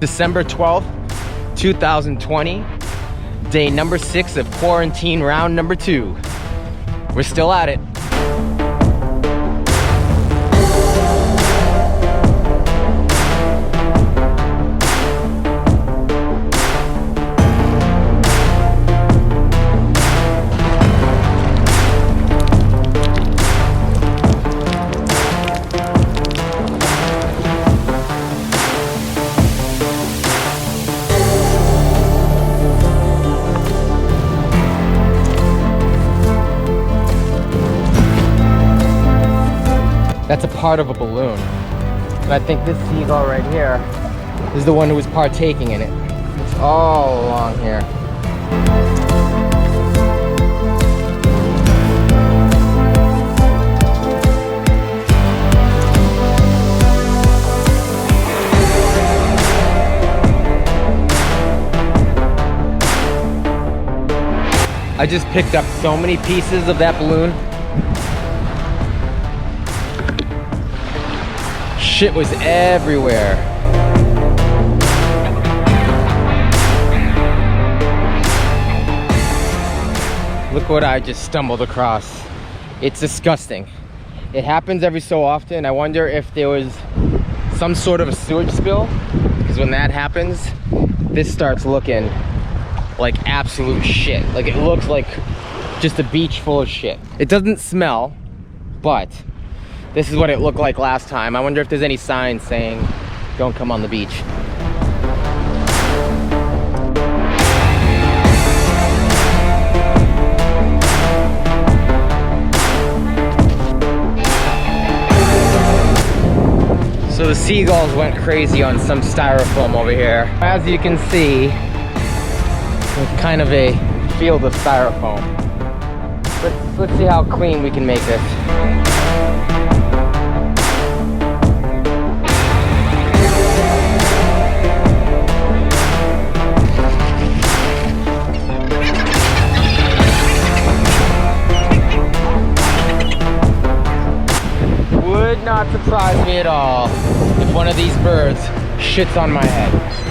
December 12th, 2020. Day number 6 of quarantine round number 2. We're still at it. That's a part of a balloon. But I think this seagull right here is the one who was partaking in it. It's all along here. I just picked up so many pieces of that balloon. Shit was everywhere. Look what I just stumbled across. It's disgusting. It happens every so often. I wonder if there was some sort of a sewage spill, because when that happens, this starts looking like absolute shit. Like it looks like just a beach full of shit. It doesn't smell, but this is what it looked like last time. I wonder if there's any signs saying, don't come on the beach. So the seagulls went crazy on some styrofoam over here. As you can see, it's kind of a field of styrofoam. Let's see how clean we can make this. Would not surprise me at all if one of these birds shits on my head.